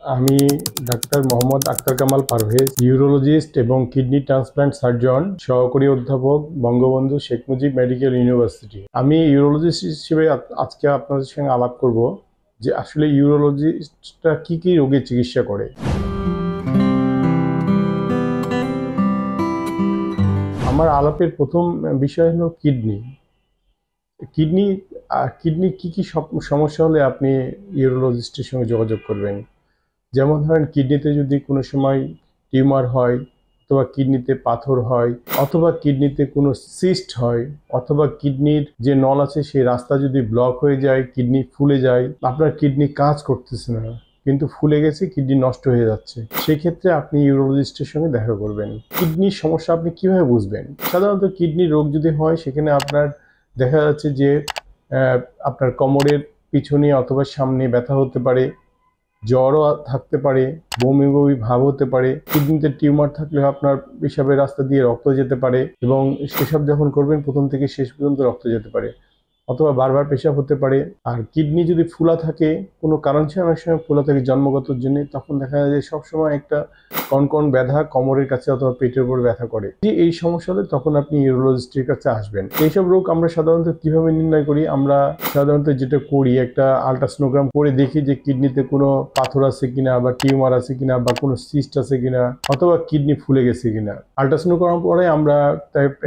আমি doctor Mohammad Akter Kamal Parvez, urologist এবং kidney transplant surgeon, সহকারী অধ্যাপক, বঙ্গবন্ধু শেখ মুজিব মেডিকেল ইউনিভার্সিটি। আমি ইউরোলজিস্ট হিসেবে আজকে আপনাদের সঙ্গে আলাপ করব যে আসলে ইউরোলজিস্টরা কি কি রোগের চিকিৎসা করে। আমার আলাপের প্রথম বিষয় হলো কিডনি। কিডনি কিডনি কি কি সমস্যা হলে আপনি ইউরোলজিস্টের সঙ্গে যোগাযোগ করবেন। যেমন ধরেন, কিডনিতে যদি কোনো সময় টিউমার হয়, অথবা কিডনিতে পাথর হয়, অথবা কিডনিতে কোনো সিস্ট হয়, অথবা কিডনির যে নল আছে সেই রাস্তা যদি ব্লক হয়ে যায়, কিডনি ফুলে যায়, আপনার কিডনি কাজ করতেছে না কিন্তু ফুলে গেছে, কিডনি নষ্ট হয়ে যাচ্ছে, সেক্ষেত্রে আপনি ইউরোলজিস্টের সঙ্গে দেখা করবেন। কিডনির সমস্যা আপনি কিভাবে বুঝবেন? সাধারণত কিডনি রোগ যদি হয় সেখানে আপনার দেখা যাচ্ছে যে আপনার কোমরের পিছনে অথবা সামনে ব্যথা হতে পারে, জ্বরও থাকতে পারে, বমি বমি ভাব হতে পারে, কিডনিতে টিউমার থাকলে আপনার পেশাবের রাস্তা দিয়ে রক্ত যেতে পারে এবং সেসব যখন করবেন প্রথম থেকে শেষ পর্যন্ত রক্ত যেতে পারে, অথবা বারবার পেশাব হতে পারে। আর কিডনি যদি ফুলা থাকে, কোনো কারণ ছাড়া অনেক সময় ফুলা থাকে জন্মগতর জন্য, তখন দেখা যায় যে সবসময় একটা কনকন ব্যথা কোমরের কাছে অথবা পেটের উপর ব্যথা করে। যে এই সমস্যা হলে তখন আপনি ইউরোলজিস্টের কাছে আসবেন। এইসব রোগ আমরা সাধারণত কিভাবে নির্ণয় করি? আমরা সাধারণত যেটা করি, একটা আল্ট্রাসোনোগ্রাম করে দেখি যে কিডনিতে কোনো পাথর আছে কিনা, বা টিউমার আছে কিনা, বা কোনো সিস্ট আছে কিনা, অথবা কিডনি ফুলে গেছে কিনা। আল্ট্রাসোনোগ্রাম পরে আমরা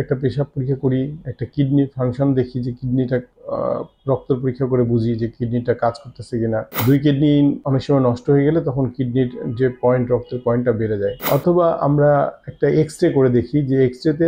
একটা পেশাব পরীক্ষা করি, একটা কিডনির ফাংশন দেখি যে কিডনিটা রক্ত পরীক্ষা করে বুঝি যে কিডনিটা কাজ করতেছে কিনা। দুই কিডনি অনেক সময় নষ্ট হয়ে গেলে তখন কিডনির যে পয়েন্ট, রক্তের পয়েন্টটা বেড়ে যায়। অথবা আমরা একটা এক্স-রে করে দেখি, যে এক্স-রেতে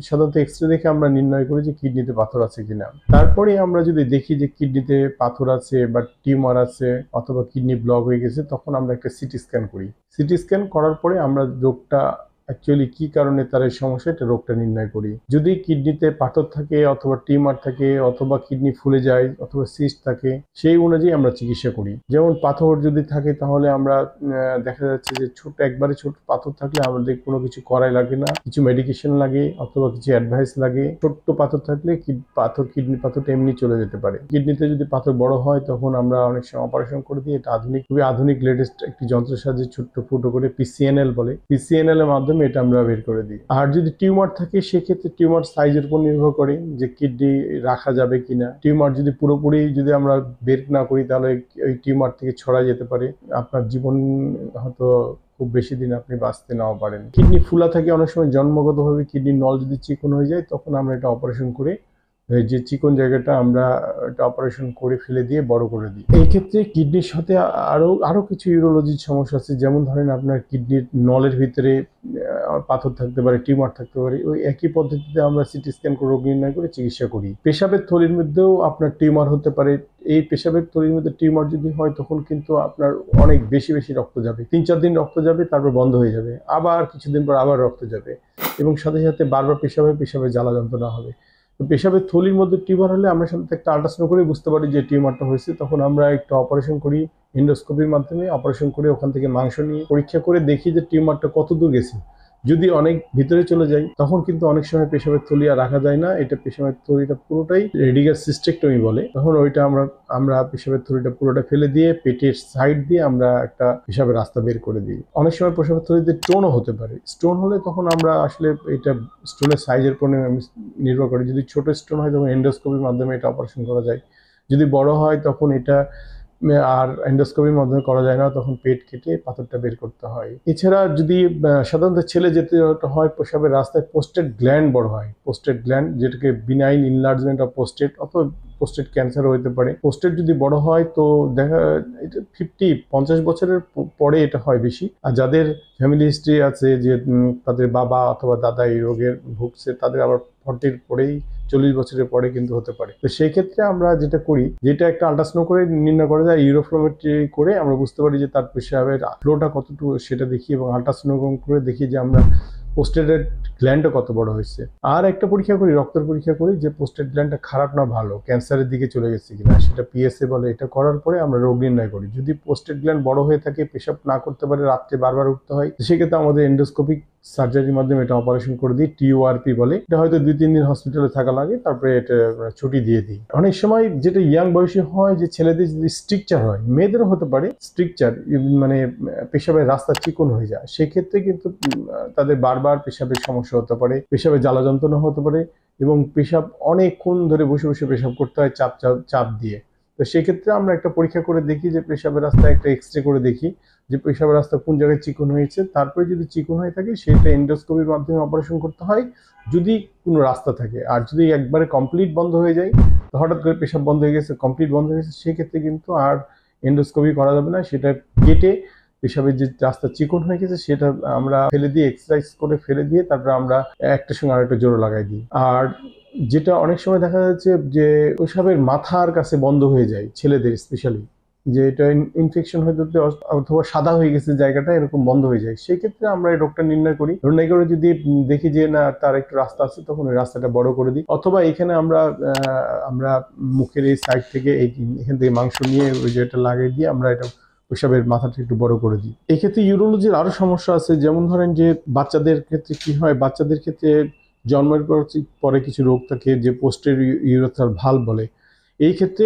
সাধারণত এক্স-রে দেখে আমরা নির্ণয় করি যে কিডনিতে পাথর আছে কিনা। তারপরে আমরা যদি দেখি যে কিডনিতে পাথর আছে বা টিউমার আছে অথবা কিডনি ব্লক হয়ে গেছে, তখন আমরা একটা সিটি স্ক্যান করি। সিটি স্ক্যান করার পরে আমরা রোগটা অ্যাকচুয়ালি কি কারণে তার এই সমস্যা, এটা রোগটা নির্ণয় করি। যদি কিডনিতে পাথর থাকে অথবা টিউমার থাকে অথবা কিডনি ফুলে যায় অথবা সিস্ট থাকে, সেই অনুযায়ী আমরা চিকিৎসা করি। যেমন পাথর যদি থাকে তাহলে আমরা দেখা যাচ্ছে যে একবারে ছোট পাথর থাকলে আমাদের কোনো কিছু করাই লাগে না, কিছু মেডিকেশন লাগে অথবা কিছু অ্যাডভাইস লাগে। ছোট্ট পাথর থাকলে কিডনি পাথরটা এমনি চলে যেতে পারে। কিডনিতে যদি পাথর বড় হয় তখন আমরা অনেক সময় অপারেশন করে দিই। এটা খুবই আধুনিক লেটেস্ট একটি যন্ত্রের সাহায্যে ছোট্ট ফুটো করে পিসিএনএল বলে, পিসিএনএল এর মাধ্যমে এটা আমরা বের করে দিই। আর যদি টিউমার থাকে সেক্ষেত্রে টিউমার সাইজের উপর নির্ভর করে যে কিডনি রাখা যাবে কিনা। টিউমার যদি পুরোপুরি যদি আমরা বের না করি তাহলে ওই টিউমার থেকে ছড়া যেতে পারে, আপনার জীবন হয়তো খুব বেশি দিন আপনি বাঁচতে নাও পারেন। কিডনি ফুলা থাকে অনেক সময় জন্মগতভাবে, কিডনির নল যদি চিকন হয়ে যায় তখন আমরা এটা অপারেশন করে যে চিকন জায়গাটা আমরা এটা অপারেশন করে ফেলে দিয়ে বড় করে দিই। এই ক্ষেত্রে কিডনির সাথে আরো কিছু ইউরোলজির সমস্যা আছে। যেমন ধরেন, আপনার কিডনির নলের ভিতরে পাথর থাকতে পারে, টিউমার থাকতে পারে। ওই একই পদ্ধতিতে আমরা সিটি স্ক্যান করে রোগ নির্ণয় করে চিকিৎসা করি। পেশাবের থলির মধ্যেও আপনার টিউমার হতে পারে। এই পেশাবের থলির মধ্যে টিউমার যদি হয় তখন কিন্তু আপনার অনেক বেশি রক্ত যাবে, 3-4 দিন রক্ত যাবে, তারপর বন্ধ হয়ে যাবে, আবার কিছুদিন পর আবার রক্ত যাবে, এবং সাথে সাথে বারবার পেশাবে জ্বালা যন্ত্রণা হবে। তো পেশাবের থলির মধ্যে টিউমার হলে আমরা সাধারণত একটা আল্ট্রাসাউন্ড করে বুঝতে পারি যে টিউমারটা হয়েছে। তখন আমরা একটা অপারেশন করি, এন্ডোস্কোপির মাধ্যমে অপারেশন করে ওখান থেকে মাংস নিয়ে পরীক্ষা করে দেখি যে টিউমারটা কত দূর গেছে। যদি অনেক ভিতরে চলে যায় তখন কিন্তু অনেক সময় পেশাবের থলি আর রাখা যায় না, এটা পেশাবের থলিটা পুরোটাই রেডিকাল সিস্টেক্টমি বলে। তখন ওইটা আমরা পেশাবের থলিটা পুরোটা ফেলে দিয়ে পেটের সাইড দিয়ে আমরা একটা পেশাবের রাস্তা বের করে দিই। অনেক সময় পেশাবের থলিতে স্টোনও হতে পারে। স্টোন হলে তখন আমরা আসলে এটা স্টোনের সাইজের উপর নির্ভর করে। যদি ছোট স্টোন হয় তখন এন্ডোস্কোপির মাধ্যমে এটা অপারেশন করা যায়। যদি বড় হয় তখন এটা আর এন্ডোস্কোপির মাধ্যমে করা যায় না, তখন পেট কেটে পাথরটা বের করতে হয়। এছাড়া যদি সাধারণত ছেলে যেতে হয়, পেশাবের রাস্তায় পোস্টেট গ্ল্যান্ড বড় হয়, পোস্টেট গ্ল্যান্ড, যেটাকে বিনাইল ইনলার্জমেন্ট অফ পোস্টেট অথবা পোস্টেট ক্যান্সারও হতে পারে। পোস্টেট যদি বড় হয় তো এটা 50 বছরের পরে এটা হয় বেশি। আর যাদের ফ্যামিলি হিস্ট্রি আছে, যে তাদের বাবা অথবা দাদা এই রোগের ভুগছে, তাদের আবার 40 পরেই 40 বছরের পরে কিন্তু হতে পারে। তো সেই ক্ষেত্রে আমরা যেটা করি, যেটা একটা আল্ট্রাসাউন্ড করে নির্ণয় করা যায়, ইউরোফ্লোমেট্রি করে আমরা বুঝতে পারি যে তার পেশাবের ফ্লোটা কতটুকু সেটা দেখি, এবং আল্ট্রাসোনোগ্রাম করে দেখি যে আমরা প্রোস্টেটেড গ্ল্যান্ডটা কত বড় হয়েছে। আর একটা পরীক্ষা করি, রক্তের পরীক্ষা করি যে প্রোস্টেট গ্ল্যান্ডটা খারাপ না ভালো, ক্যান্সারের দিকে চলে গেছে কিনা, সেটা পিএসএ বলে। এটা করার পরে আমরা রোগ নির্ণয় করি। যদি প্রোস্টেট গ্ল্যান্ড বড় হয়ে থাকে, পেশাব না করতে পারে, রাত্রে বারবার উঠতে হয়, সেক্ষেত্রে আমাদের এন্ডোস্কোপিক সার্জারির মাধ্যমে এটা অপারেশন করে দিই, টিওআরপি বলে। এটা হয়তো 2-3 দিন হসপিটালে থাকা লাগে, তারপরে এটা ছুটি দিয়ে দিই। অনেক সময় যেটা ইয়াং বয়সে হয় যে ছেলেদের যদি স্ট্রিকচার হয়, মেয়েদেরও হতে পারে স্ট্রিকচার, মানে পেশাবের রাস্তা চিকন হয়ে যায়, সেক্ষেত্রে কিন্তু তাদের বারবার পেশাবের সমস্যা হতে পারে, পেশাবে জ্বালা যন্ত্রণা হতে পারে, এবং পেশাব অনেকক্ষণ ধরে বসে বসে পেশাব করতে হয় চাপ চাপ চাপ দিয়ে। তো সেক্ষেত্রে আমরা একটা পরীক্ষা করে দেখি যে পেশাবের রাস্তায় একটা এক্সরে করে দেখি যে পেশাবের রাস্তা কোন জায়গায় চিকন হয়েছে। তারপরে যদি চিকন হয়ে থাকে সেটা এন্ডোস্কোপির মাধ্যমে অপারেশন করতে হয় যদি কোনো রাস্তা থাকে। আর যদি একবারে কমপ্লিট বন্ধ হয়ে যায়, তো হঠাৎ করে পেশাব বন্ধ হয়ে গেছে, কমপ্লিট বন্ধ হয়ে গেছে, সেক্ষেত্রে কিন্তু আর এন্ডোস্কোপি করা যাবে না। সেটা কেটে পেশাবের যে রাস্তা চিকন হয়ে গেছে সেটা আমরা ফেলে দিয়ে, এক্সারসাইজ করে ফেলে দিয়ে, তারপরে আমরা একটার সঙ্গে আরেকটা জোড়া লাগাই দিই। আর যেটা অনেক সময় দেখা যাচ্ছে যে পেশাবের মাথার কাছে বন্ধ হয়ে যায় ছেলেদের স্পেশালি, যে এটা ইনফেকশন হয়ে যেতে অথবা সাদা হয়ে গেছে জায়গাটা, এরকম বন্ধ হয়ে যায়, সেই ক্ষেত্রে আমরা এই রোগটা নির্ণয় করি। নির্ণয় করে যদি দেখি যে না তার একটু রাস্তা আছে, তখন ওই রাস্তাটা বড় করে দিই। অথবা এখানে আমরা মুখের এই সাইড থেকে এখান থেকে মাংস নিয়ে ওই যেটা লাগিয়ে দিয়ে আমরা এটা পেশাবের মাথাটা একটু বড় করে দিই। এক্ষেত্রে ইউরোলজির আরো সমস্যা আছে। যেমন ধরেন যে বাচ্চাদের ক্ষেত্রে কি হয়, বাচ্চাদের ক্ষেত্রে জন্মের পরে কিছু রোগ থাকে যে পোস্টেরিয়র ইউরেথ্রাল ভালভ বলে। এই ক্ষেত্রে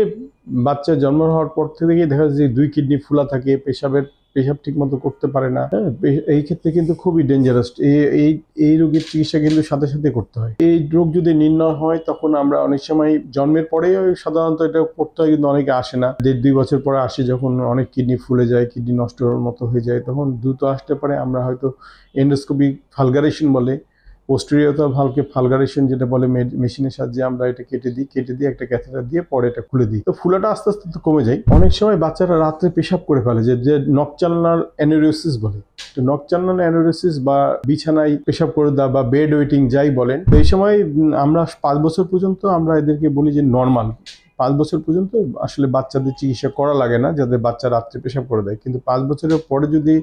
বাচ্চা জন্ম হওয়ার পর থেকে দেখা যায় যে 2 কিডনি ফোলা থাকে, পেশাব ঠিক মতো করতে পারে না। হ্যাঁ, এই ক্ষেত্রে কিন্তু খুবই ডেঞ্জারাস। এই রোগের চিকিৎসা কিন্তু সাথে সাথে করতে হয়। এই রোগ যদি নির্ণয় হয়, তখন আমরা অনেক সময় জন্মের পরেই সাধারণত এটা করতে হয়, কিন্তু অনেকে আসে না, 1.5-2 বছর পরে আসে, যখন অনেক কিডনি ফুলে যায়, কিডনি নষ্ট হওয়ার মতো হয়ে যায়, তখন দ্রুত আসতে পারে। আমরা হয়তো এন্ডোস্কোপিক ফালগারেশন বলে, পোস্টেরিয়র ভালভকে ফালগারেশন যেটা বলে, মেশিনের সাহায্যে আমরা এটা কেটে দিই একটা ক্যাথেটার দিয়ে, পরে এটা খুলে দিই। তো ফুলাটা আস্তে আস্তে তো কমে যায়। অনেক সময় বাচ্চারা রাত্রে পেশাব করে ফেলে, যে নকটার্নাল অ্যানোরেসিস বলে। তো নকটার্নাল অ্যানোরেসিস বা বিছানায় পেশাব করে দেওয়া বা বেড ওয়েটিং যাই বলেন, তো এই সময় আমরা 5 বছর পর্যন্ত আমরা এদেরকে বলি যে নর্মাল। 5 বছর পর্যন্ত আসলে বাচ্চাদের চিকিৎসা করা লাগে না, যাদের বাচ্চা রাত্রে পেশাব করে দেয়। কিন্তু 5 বছরের পরে যদি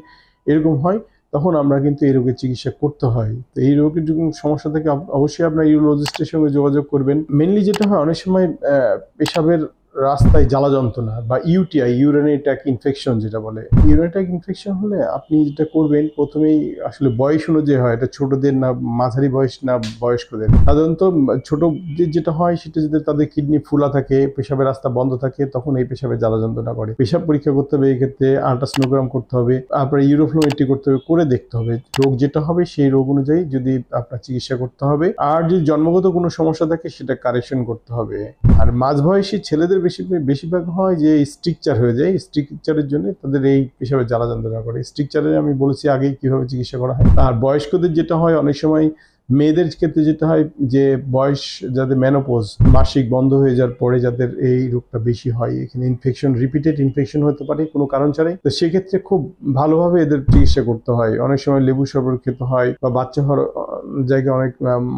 এরকম হয়, তখন আমরা কিন্তু এই রোগের চিকিৎসা করতে হয়। তো এই রোগের যখন সমস্যা থেকে অবশ্যই আপনার ইউরোলজিস্টের সঙ্গে যোগাযোগ করবেন। মেনলি যেটা হয়, অনেক সময় পেশাবের রাস্তায় জ্বালা যন্ত্রণা বা ইউটিআই, ইউরিনারি ট্র্যাক্ট ইনফেকশন যেটা বলে, ইউরিনারি ট্র্যাক্ট ইনফেকশন হলে আপনি যেটা করবেন, প্রথমেই আসলে বয়স অনুযায়ী হয়, এটা ছোটদের না মাঝারি বয়স না বয়স্কদের। সাধারণত ছোটদের যেটা হয় সেটা যদি তাদের কিডনি ফুলা থাকে, পেশাবের রাস্তা বন্ধ থাকে, তখন এই পেশাবের জ্বালা যন্ত্রণা করে। পেশাব পরীক্ষা করতে হবে, এই ক্ষেত্রে আল্ট্রাসোনোগ্রাম করতে হবে, তারপরে ইউরোফ্লোমেট্রি করতে হবে, করে দেখতে হবে রোগ যেটা হবে সেই রোগ অনুযায়ী যদি আপনার চিকিৎসা করতে হবে। আর যদি জন্মগত কোনো সমস্যা থাকে সেটা কারেকশন করতে হবে। আর মাঝবয়সী ছেলেদের বেশিরভাগ হয় যে স্ট্রিকচার হয়ে যায়, স্ট্রিকচারের জন্য তাদের এই পেশাবের জ্বালা যন্ত্রণা করে। স্ট্রিকচারে আমি বলেছি আগেই কিভাবে চিকিৎসা করা হয়। আর বয়স্কদের যেটা হয়, অনেক সময় মেয়েদের ক্ষেত্রে যেটা হয় যে বয়স, যাদের মেনোপজ, মাসিক বন্ধ হয়ে যাওয়ার পরে যাদের এই রোগটা বেশি হয়, এখানে ইনফেকশন, রিপিটেড ইনফেকশন হতে পারে কোনো কারণ ছাড়াই। তো সেক্ষেত্রে খুব ভালোভাবে এদের চিকিৎসা করতে হয়। অনেক সময় লেবু শরবত খেতে হয়, বা বাচ্চা হওয়ার জায়গায় অনেক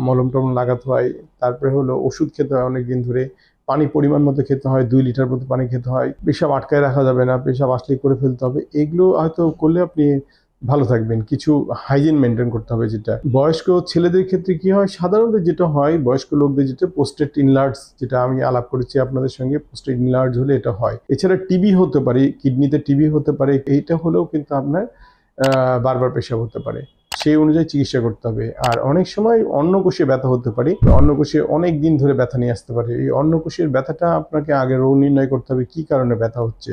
মলম টলম লাগাতে হয়। তারপরে হলো ওষুধ খেতে হয় অনেকদিন ধরে, পানি পরিমাণ মতো খেতে হয়, 2 লিটার মতো পানি খেতে হয়। পেশাব আটকায় রাখা যাবে না, পেশাব আসলেই করে ফেলতে হবে। এগুলো হয়তো করলে আপনি ভালো থাকবেন। কিছু হাইজিন মেনটেন করতে হবে। যেটা বয়স্ক ছেলেদের ক্ষেত্রে কি হয়, সাধারণত যেটা হয় বয়স্ক লোকদের, যেটা পোস্টেট ইনলার্জ, যেটা আমি আলাপ করেছি আপনাদের সঙ্গে, পোস্টেট ইনলার্জ হলে এটা হয়। এছাড়া টিবি হতে পারে, কিডনিতে টিবি হতে পারে, এইটা হলেও কিন্তু আপনার বারবার পেশাব হতে পারে, সেই অনুযায়ী চিকিৎসা করতে হবে। আর অনেক সময় অন্নকোষে ব্যথা হতে পারে, অন্নকোষে অনেক দিন ধরে ব্যথা নিয়ে আসতে পারে। এই অন্নকোষের ব্যথাটা আপনাকে আগে রোগ নির্ণয় করতে হবে কি কারণে ব্যথা হচ্ছে।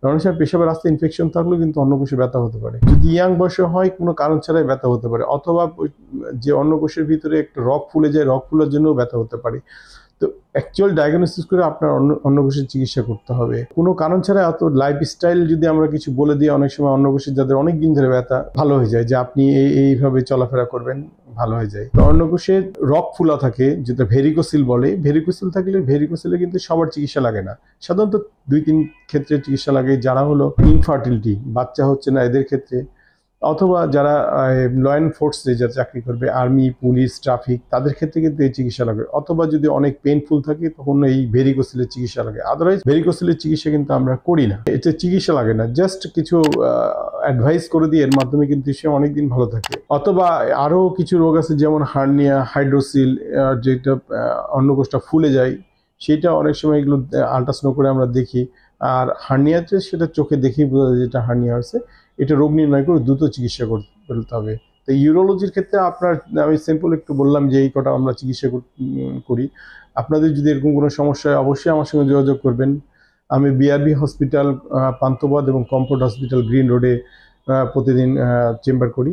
অনেক সময় পেশাবের রাস্তায় ইনফেকশন থাকলেও কিন্তু অন্নকোষে ব্যথা হতে পারে। যদি ইয়াং বয়সে হয়, কোনো কারণ ছাড়াই ব্যথা হতে পারে, অথবা যে অন্নকোষের ভিতরে একটা রগ ফুলে যায়, রগ ফুলার জন্যও ব্যথা হতে পারে। তো অ্যাকচুয়াল ডায়াগনোসিস করে আপনার অন্নকোষের চিকিৎসা করতে হবে। কোনো কারণ ছাড়া এত লাইফস্টাইল যদি আমরা কিছু বলে দিই, অনেক সময় অন্নকোষের যাদের অনেক দিন ধরে ব্যথা ভালো হয়ে যায়, যে আপনি এইভাবে চলাফেরা করবেন, ভালো হয়ে যায়। তো অন্নকোষে রগ ফুলা থাকে, যেটা ভেরিকোসিল বলে। ভেরিকোসিল থাকলে, ভেরিকোসিলে কিন্তু সবার চিকিৎসা লাগে না, সাধারণত 2-3 ক্ষেত্রে চিকিৎসা লাগে। যারা হলো ইনফার্টিলিটি, বাচ্চা হচ্ছে না, এদের ক্ষেত্রে, অথবা যারা ল এনফোর্সে যারা চাকরি করবে, আর্মি, পুলিশ, ট্রাফিক, তাদের ক্ষেত্রে কিন্তু এই চিকিৎসা লাগবে। অথবা যদি অনেক পেইনফুল থাকে তখন এই ভেরিকোসেলের চিকিৎসা লাগে। আদারওয়াইজ ভেরিকোসেলের চিকিৎসা কিন্তু আমরা করি না, এটা চিকিৎসা লাগে না, জাস্ট কিছু অ্যাডভাইস করে দিয়ে এর মাধ্যমে কিন্তু সে অনেকদিন ভালো থাকে। অথবা আরও কিছু রোগ আছে যেমন হার্নিয়া, হাইড্রোসিল, যেটা অন্নকোষটা ফুলে যায়, সেটা অনেক সময় এগুলো আল্ট্রাসাউন্ড করে আমরা দেখি। আর হার্নিয়াতে সেটা চোখে দেখেই বোঝা যায় যেটা হার্নিয়া হয়েছে, এটা রোগ নির্ণয় করে দ্রুত চিকিৎসা করতে হবে। তো ইউরোলজির ক্ষেত্রে আপনার, আমি সিম্পল একটু বললাম যে এই কটা আমরা চিকিৎসা করি। আপনাদের যদি এরকম কোনো সমস্যা হয় অবশ্যই আমার সঙ্গে যোগাযোগ করবেন। আমি বিআরবি হসপিটাল, পান্থপথ এবং কমফোর্ট হসপিটাল, গ্রিন রোডে প্রতিদিন চেম্বার করি।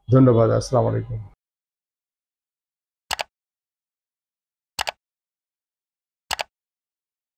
ধন্যবাদ। আসসালামু আলাইকুম।